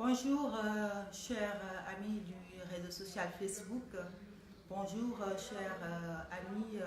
Bonjour, chers amis du réseau social Facebook. Bonjour, chers amis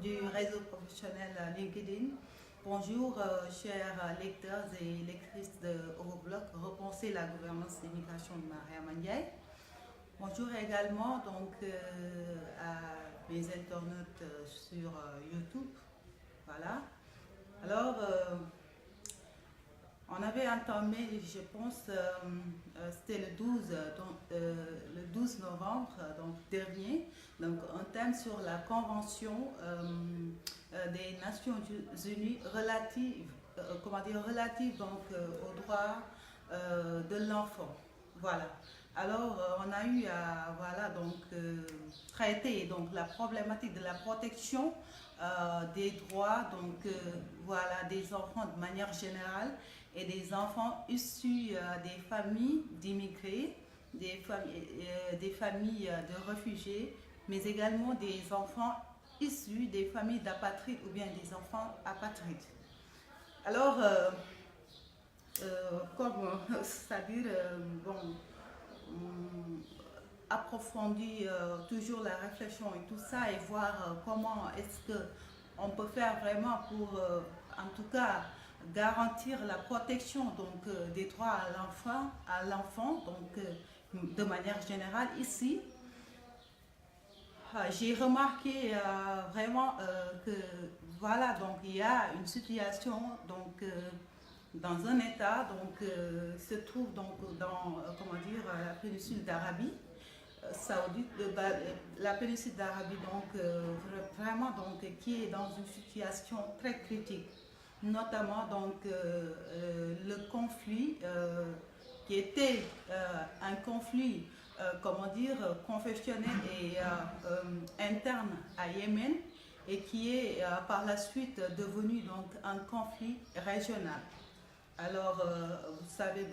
du réseau professionnel LinkedIn. Bonjour, chers lecteurs et lectrices de Euroblog, Repenser la gouvernance des migrations de Mariama Ndiaye. Bonjour également à mes internautes sur YouTube. Voilà. Alors, on avait entamé, je pense, c'était le 12 novembre dernier, donc un thème sur la Convention des Nations Unies relative aux droits de l'enfant. Voilà. Alors, on a eu à traiter la problématique de la protection des droits des enfants de manière générale et des enfants issus des familles d'immigrés, des familles de réfugiés, mais également des enfants issus des familles d'apatrides ou bien des enfants apatrides. Alors, approfondir toujours la réflexion et tout ça et voir comment est-ce qu'on peut faire vraiment pour, en tout cas, garantir la protection des droits à l'enfant de manière générale ici. J'ai remarqué il y a une situation dans un état se trouve dans la péninsule d'Arabie Saoudite, la péninsule d'Arabie qui est dans une situation très critique, notamment le conflit qui était un conflit confessionnel et interne à Yémen et qui est par la suite devenu un conflit régional. Alors, vous savez,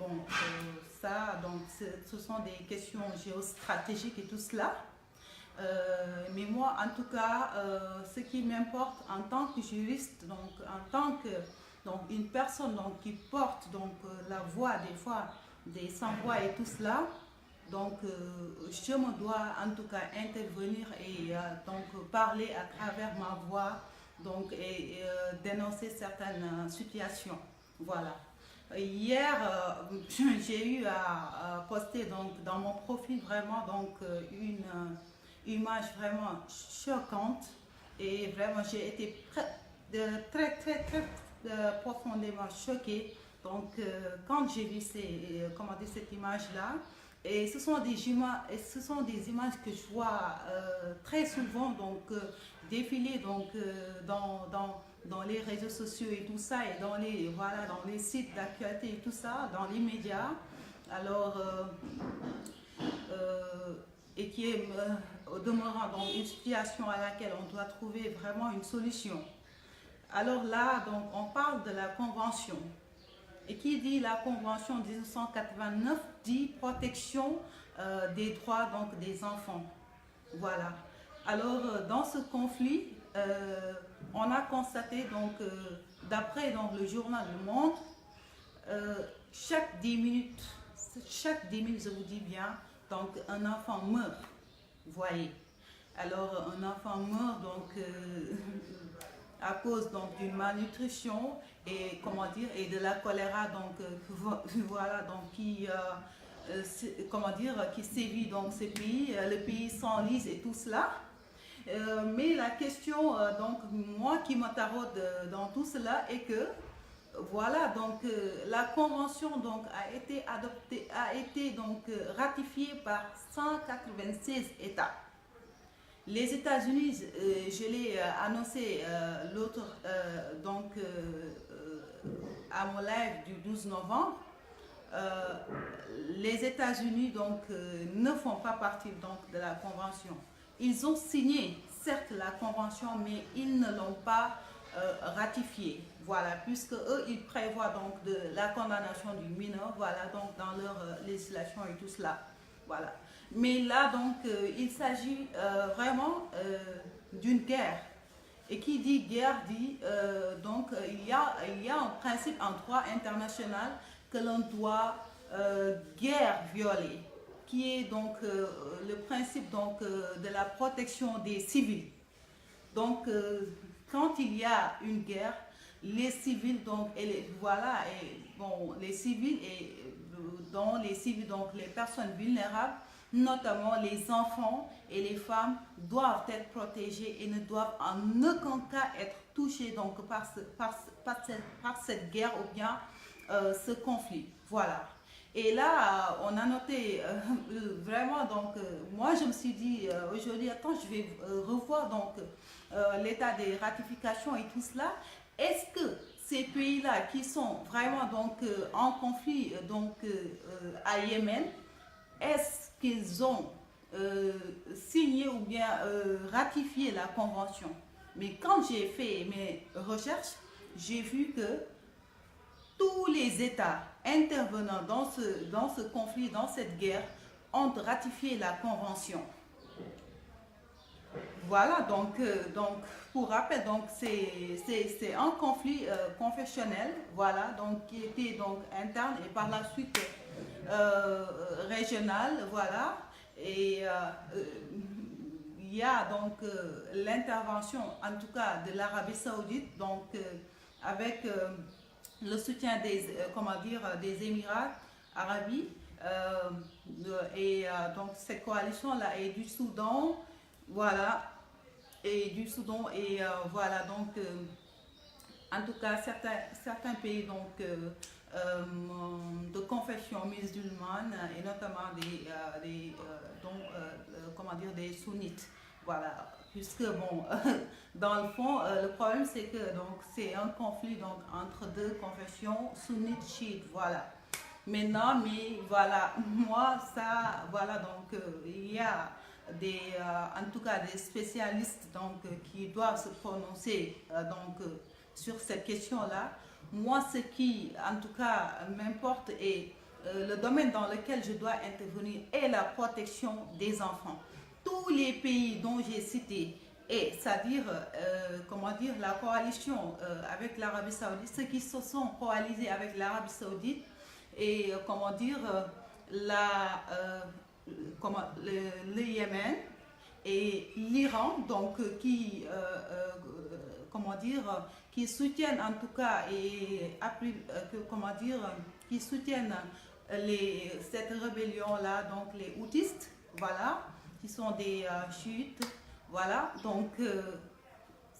ce sont des questions géostratégiques et tout cela. Mais moi, en tout cas, ce qui m'importe en tant que juriste, en tant qu'une personne qui porte la voix des fois des sans-voix et tout cela, je me dois en tout cas intervenir et parler à travers ma voix et dénoncer certaines situations. Voilà. Hier, j'ai eu à poster dans mon profil vraiment une image vraiment choquante et vraiment j'ai été très profondément choquée quand j'ai vu cette image-là. Et ce sont des images que je vois très souvent défiler dans les réseaux sociaux et tout ça, et dans les sites d'actualité et tout ça, dans les médias. Alors, et qui est au demeurant une situation à laquelle on doit trouver vraiment une solution. Alors là, on parle de la Convention. Et qui dit la Convention de 1989 dit protection des droits des enfants. Voilà. Alors, dans ce conflit, on a constaté, d'après le journal Le Monde, chaque 10 minutes, je vous dis bien, un enfant meurt. Voyez. Alors, un enfant meurt à cause d'une malnutrition et et de la choléra qui sévit dans ces pays, le pays s'enlise et tout cela. Mais la question moi qui me taraude dans tout cela est que la convention a été adoptée, ratifiée par 196 États. Les États-Unis, je l'ai annoncé à mon live du 12 novembre, les États-Unis ne font pas partie de la Convention. Ils ont signé, certes, la Convention, mais ils ne l'ont pas ratifiée. Voilà, puisque eux, ils prévoient de la condamnation du mineur, dans leur législation et tout cela. Voilà. Mais là, il s'agit vraiment d'une guerre. Et qui dit guerre dit, il y a un principe en droit international que l'on doit guère violer, qui est donc le principe donc, de la protection des civils. Donc, quand il y a une guerre, les civils, donc, voilà, et, bon, les civils, et dans les civils, donc les personnes vulnérables, notamment les enfants et les femmes, doivent être protégés et ne doivent en aucun cas être touchés donc, par cette guerre ou bien ce conflit. Voilà. Et là, on a noté vraiment, donc, moi je me suis dit aujourd'hui, attends, je vais revoir donc l'état des ratifications et tout cela. Est-ce que ces pays-là qui sont vraiment donc en conflit donc à Yémen, est-ce qu'ils ont signé ou bien ratifié la convention? Mais quand j'ai fait mes recherches, j'ai vu que tous les États intervenant dans ce conflit, dans cette guerre, ont ratifié la convention. Voilà, donc pour rappel, donc c'est un conflit confessionnel, voilà, donc qui était donc interne et par la suite régional, voilà, et il y a donc l'intervention, en tout cas, de l'Arabie Saoudite, donc avec le soutien des, comment dire, des Émirats arabes, et donc cette coalition-là est du Soudan, voilà, et du Soudan, et voilà, donc en tout cas certains pays donc de confession musulmane et notamment comment dire, des sunnites, voilà, puisque bon dans le fond le problème c'est que donc c'est un conflit donc entre deux confessions sunnites chiites, voilà. Maintenant, mais voilà, moi ça, voilà, donc il y a en tout cas des spécialistes donc qui doivent se prononcer sur cette question-là. Moi, ce qui, en tout cas, m'importe et le domaine dans lequel je dois intervenir est la protection des enfants. Tous les pays dont j'ai cité, et c'est-à-dire, comment dire, la coalition avec l'Arabie Saoudite, ceux qui se sont coalisés avec l'Arabie Saoudite et, comment dire, le Yémen et l'Iran, donc comment dire, qui soutiennent en tout cas et comment dire, qui soutiennent cette rébellion-là, donc les houtistes, voilà, qui sont des chiites, voilà, donc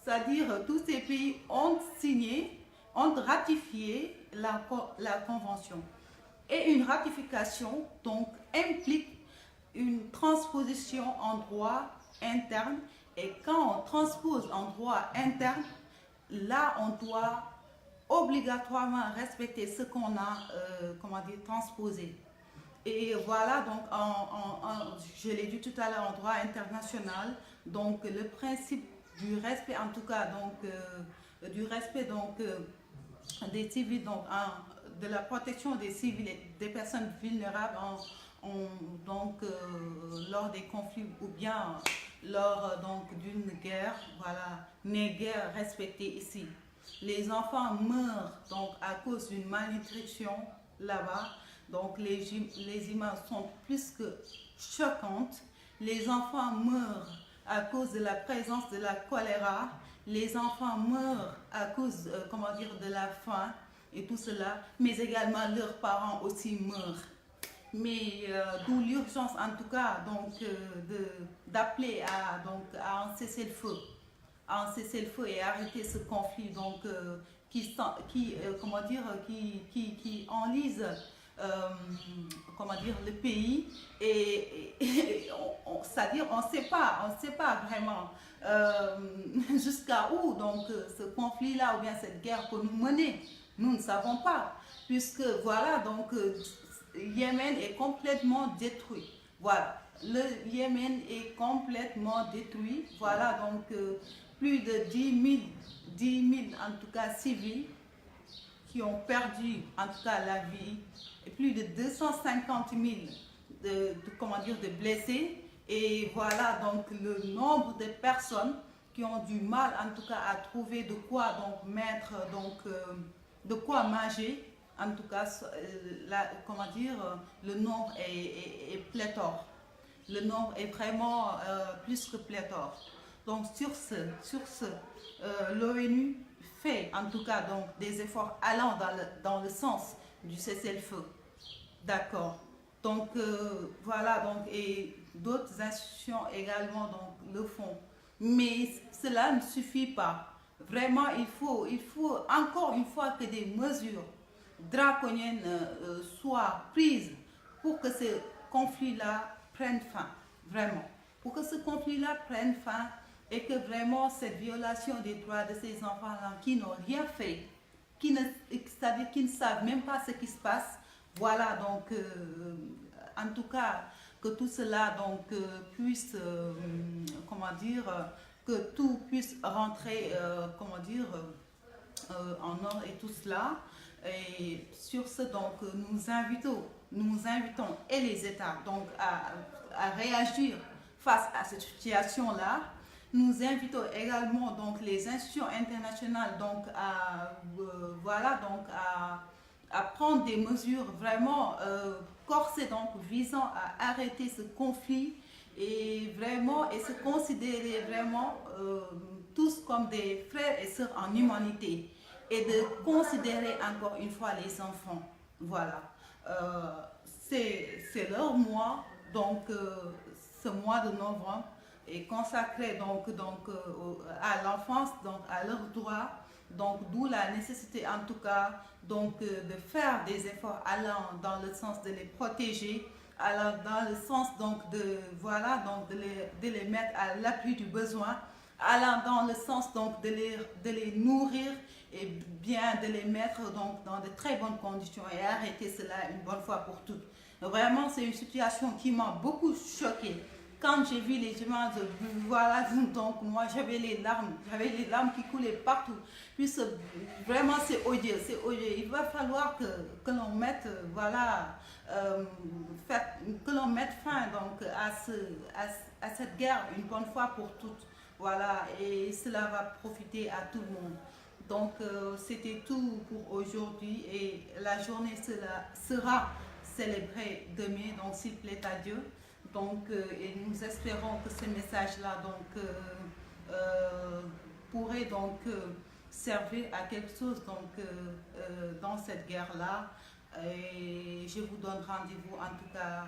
c'est-à-dire tous ces pays ont signé, ont ratifié la convention. Et une ratification donc implique une transposition en droit interne, et quand on transpose en droit interne, là on doit obligatoirement respecter ce qu'on a comment dire, transposé. Et voilà, donc je l'ai dit tout à l'heure, en droit international, donc le principe du respect, en tout cas donc du respect donc des civils, donc de la protection des civils et des personnes vulnérables donc lors des conflits ou bien lors donc d'une guerre, voilà, n'est guère respectée ici. Les enfants meurent donc à cause d'une malnutrition là-bas, donc les images sont plus que choquantes. Les enfants meurent à cause de la présence de la choléra, les enfants meurent à cause comment dire, de la faim et tout cela, mais également leurs parents aussi meurent. Mais d'où l'urgence en tout cas donc d'appeler à un cessez-le-feu, et arrêter ce conflit donc comment dire, qui enlise comment dire, le pays, et c'est-à-dire on sait pas vraiment jusqu'à où donc ce conflit-là ou bien cette guerre peut nous mener. Nous ne savons pas, puisque voilà, donc Yémen est complètement détruit. Voilà, le Yémen est complètement détruit. Voilà, donc plus de 10 000 en tout cas civils qui ont perdu en tout cas la vie, et plus de 250 000 comment dire, de blessés. Et voilà donc le nombre de personnes qui ont du mal en tout cas à trouver de quoi donc mettre, donc de quoi manger. En tout cas, comment dire, le nombre est pléthore. Le nombre est vraiment plus que pléthore. Donc l'ONU fait en tout cas donc, des efforts allant dans le sens du cessez-le-feu. D'accord. Donc voilà, donc, et d'autres institutions également donc, le font. Mais cela ne suffit pas. Vraiment, il faut encore une fois que des mesures draconiennes soient prises pour que ce conflit-là prenne fin. Vraiment. Pour que ce conflit-là prenne fin et que vraiment cette violation des droits de ces enfants-là qui n'ont rien fait, c'est-à-dire qui ne savent même pas ce qui se passe, voilà, donc, en tout cas, que tout cela donc, puisse, comment dire, que tout puisse rentrer, comment dire, en ordre et tout cela. Et sur ce, donc, nous invitons et les États donc, à réagir face à cette situation-là. Nous invitons également donc, les institutions internationales donc, voilà, donc, à prendre des mesures vraiment corsées donc, visant à arrêter ce conflit et vraiment et se considérer vraiment tous comme des frères et sœurs en humanité et de considérer encore une fois les enfants. Voilà. C'est leur mois, donc ce mois de novembre est consacré à l'enfance, donc à leurs droits, donc d'où la nécessité en tout cas donc, de faire des efforts allant dans le sens de les protéger, allant dans le sens donc, voilà, donc de les mettre à l'appui du besoin, allant dans le sens donc, de les nourrir et bien de les mettre donc, dans de très bonnes conditions et arrêter cela une bonne fois pour toutes. Vraiment, c'est une situation qui m'a beaucoup choquée. Quand j'ai vu les images, voilà, donc moi j'avais les larmes qui coulaient partout. Puis vraiment c'est odieux, c'est odieux. Il va falloir que l'on mette, voilà, que l'on mette fin donc à cette guerre une bonne fois pour toutes. Voilà, et cela va profiter à tout le monde. Donc c'était tout pour aujourd'hui et la journée sera célébrée demain, donc s'il plaît à Dieu. Donc, et nous espérons que ce message-là pourrait donc servir à quelque chose donc, dans cette guerre-là. Et je vous donne rendez-vous en tout cas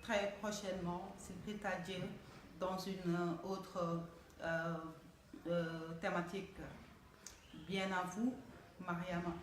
très prochainement, s'il plaît à Dieu, dans une autre thématique. Bien à vous, Mariama.